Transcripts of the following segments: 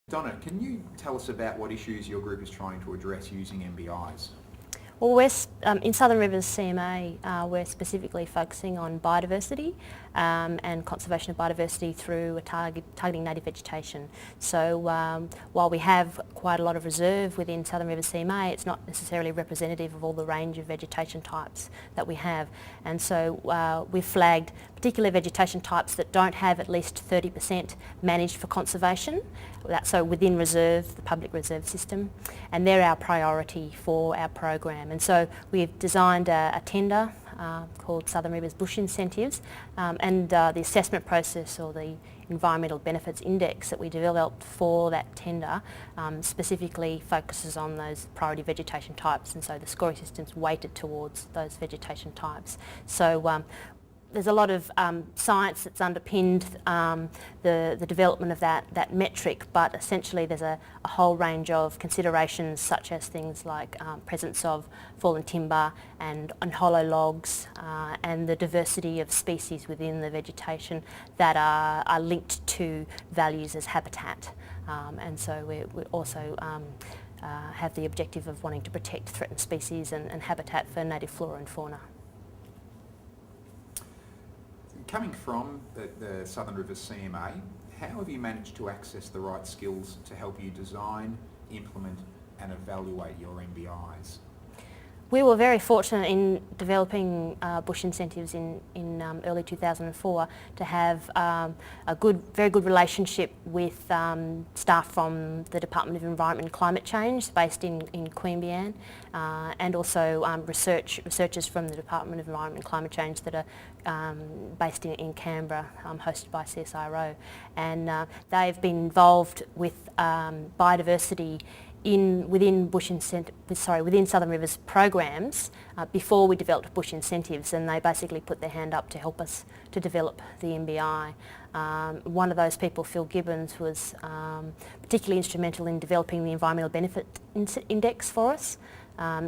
Donna, can you tell us about what issues your group is trying to address using MBIs? Well, in Southern Rivers CMA, we're specifically focusing on biodiversity and conservation of biodiversity through targeting native vegetation. So while we have quite a lot of reserve within Southern Rivers CMA, it's not necessarily representative of all the range of vegetation types that we have. And so we've flagged particular vegetation types that don't have at least 30% managed for conservation, so within reserve, the public reserve system, and they're our priority for our program. And so we've designed a tender called Southern Rivers Bush Incentives, and the assessment process, or the Environmental Benefits Index that we developed for that tender, specifically focuses on those priority vegetation types, and so the scoring system's weighted towards those vegetation types. So there's a lot of science that's underpinned the development of that metric, but essentially there's a whole range of considerations, such as things like presence of fallen timber and hollow logs, and the diversity of species within the vegetation that are linked to values as habitat. And so we also have the objective of wanting to protect threatened species and habitat for native flora and fauna. Coming from the Southern Rivers CMA, how have you managed to access the right skills to help you design, implement and evaluate your MBIs? We were very fortunate in developing bush incentives in early 2004 to have a very good relationship with staff from the Department of Environment and Climate Change based in Queanbeyan, and also researchers from the Department of Environment and Climate Change that are based in Canberra, hosted by CSIRO. And they've been involved with biodiversity within Southern Rivers programs before we developed bush incentives, and they basically put their hand up to help us to develop the MBI. One of those people, Phil Gibbons, was particularly instrumental in developing the Environmental Benefit Index for us.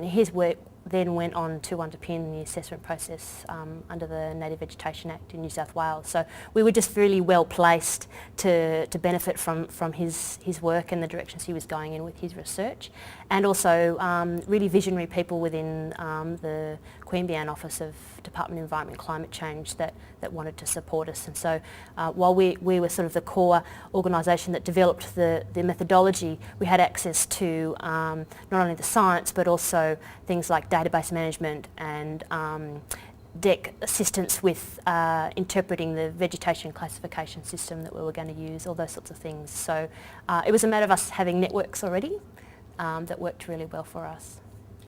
His work then went on to underpin the assessment process under the Native Vegetation Act in New South Wales. So we were just really well placed to benefit from his work and the directions he was going in with his research, and also really visionary people within the Queanbeyan Office of Department of Environment and Climate Change that wanted to support us. And so while we were sort of the core organisation that developed the methodology, we had access to not only the science but also things like database management and DEC assistance with interpreting the vegetation classification system that we were going to use, all those sorts of things. So it was a matter of us having networks already that worked really well for us.